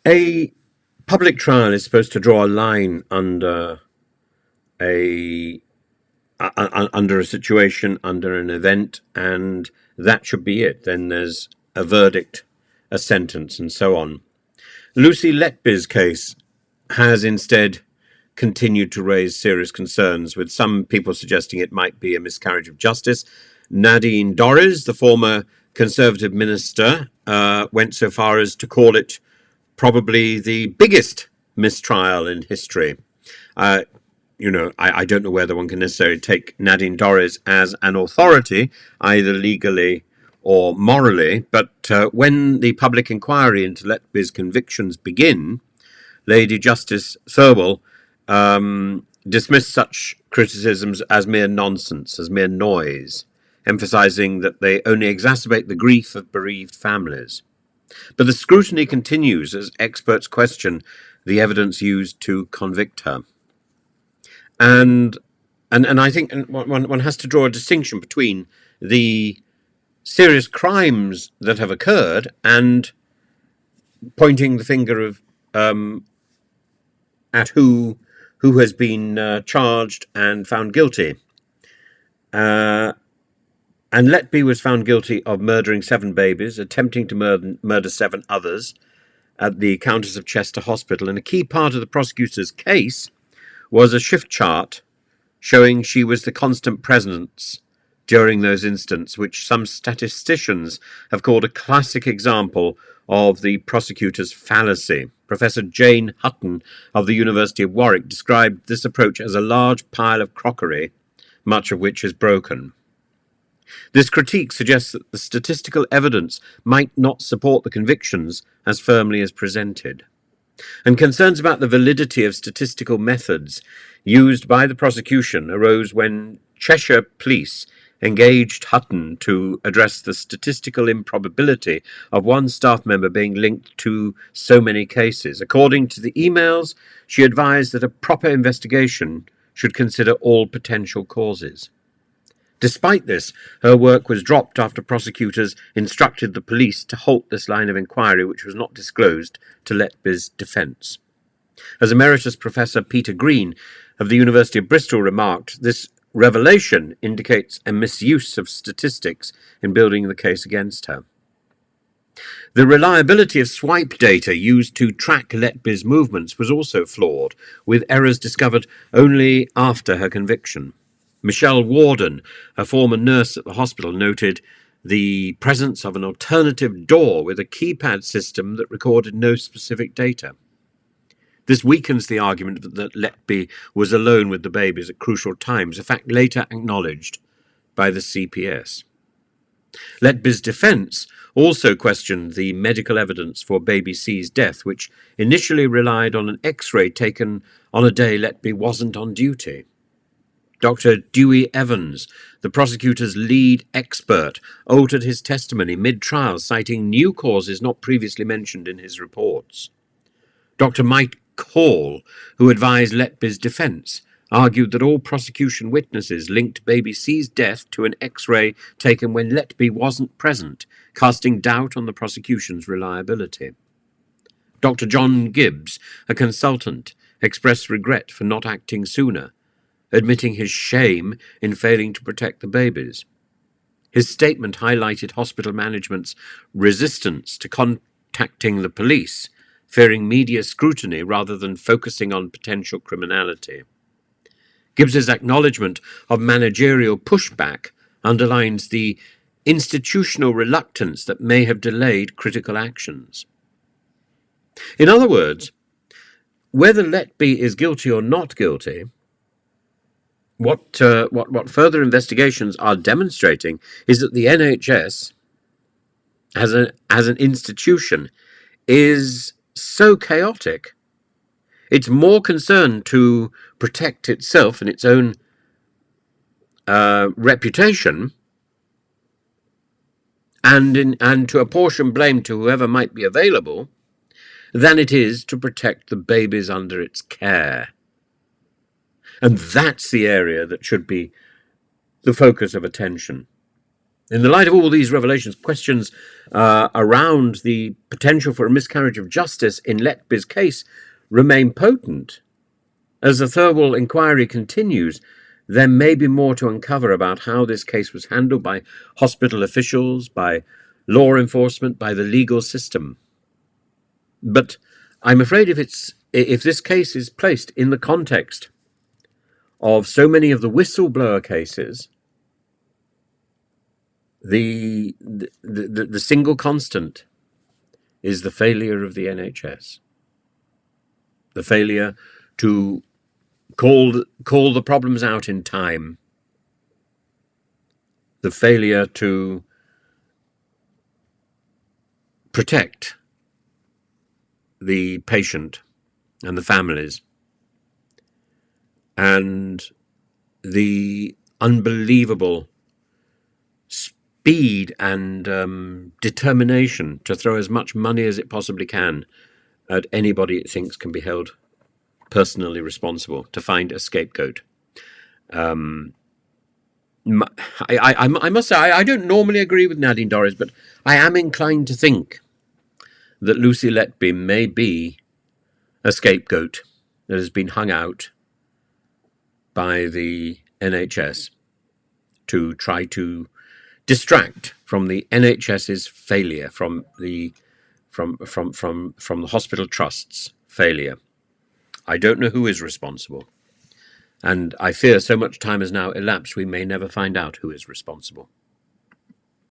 A public trial is supposed to draw a line a under a situation, under an event, and that should be it. Then there's a verdict, a sentence, and so on. Lucy Letby's case has instead continued to raise serious concerns, with some people suggesting it might be a miscarriage of justice. Nadine Dorries, the former Conservative minister, went so far as to call it probably the biggest mistrial in history. I don't know whether one can necessarily take Nadine Dorries as an authority, either legally or morally, but when the public inquiry into Letby's convictions begin, Lady Justice Thirlwell dismissed such criticisms as mere nonsense, as mere noise, emphasising that they only exacerbate the grief of bereaved families. But the scrutiny continues as experts question the evidence used to convict her. And I think one has to draw a distinction between the serious crimes that have occurred and pointing the finger of at who has been charged and found guilty. And Letby was found guilty of murdering 7 babies, attempting to murder 7 others at the Countess of Chester Hospital. And a key part of the prosecutor's case was a shift chart showing she was the constant presence during those incidents, which some statisticians have called a classic example of the prosecutor's fallacy. Professor Jane Hutton of the University of Warwick described this approach as a large pile of crockery, much of which is broken. This critique suggests that the statistical evidence might not support the convictions as firmly as presented. And concerns about the validity of statistical methods used by the prosecution arose when Cheshire Police engaged Hutton to address the statistical improbability of one staff member being linked to so many cases. According to the emails, she advised that a proper investigation should consider all potential causes. Despite this, her work was dropped after prosecutors instructed the police to halt this line of inquiry, which was not disclosed to Letby's defence. As Emeritus Professor Peter Green of the University of Bristol remarked, this revelation indicates a misuse of statistics in building the case against her. The reliability of swipe data used to track Letby's movements was also flawed, with errors discovered only after her conviction. Michelle Warden, a former nurse at the hospital, noted the presence of an alternative door with a keypad system that recorded no specific data. This weakens the argument that Letby was alone with the babies at crucial times, a fact later acknowledged by the CPS. Letby's defence also questioned the medical evidence for baby C's death, which initially relied on an X-ray taken on a day Letby wasn't on duty. Dr. Dewey Evans, the prosecutor's lead expert, altered his testimony mid-trial, citing new causes not previously mentioned in his reports. Dr. Mike Hall, who advised Letby's defence, argued that all prosecution witnesses linked baby C's death to an X-ray taken when Letby wasn't present, casting doubt on the prosecution's reliability. Dr. John Gibbs, a consultant, expressed regret for not acting sooner, admitting his shame in failing to protect the babies. His statement highlighted hospital management's resistance to contacting the police, fearing media scrutiny rather than focusing on potential criminality. Gibbs's acknowledgement of managerial pushback underlines the institutional reluctance that may have delayed critical actions. In other words, whether Letby is guilty or not guilty, what further investigations are demonstrating is that the NHS, as an institution, is so chaotic. It's more concerned to protect itself and its own reputation, and to apportion blame to whoever might be available, than it is to protect the babies under its care. And that's the area that should be the focus of attention. In the light of all these revelations, questions around the potential for a miscarriage of justice in Letby's case remain potent. As the thorough inquiry continues, there may be more to uncover about how this case was handled by hospital officials, by law enforcement, by the legal system. But I'm afraid if this case is placed in the context of so many of the whistleblower cases, the single constant is the failure of the NHS, the failure to call the problems out in time, the failure to protect the patient and the families, and the unbelievable speed and determination to throw as much money as it possibly can at anybody it thinks can be held personally responsible, to find a scapegoat. I must say, I don't normally agree with Nadine Dorries, but I am inclined to think that Lucy Letby may be a scapegoat that has been hung out by the NHS to try to distract from the NHS's failure, from the hospital trust's failure. I don't know who is responsible, and I fear so much time has now elapsed we may never find out who is responsible.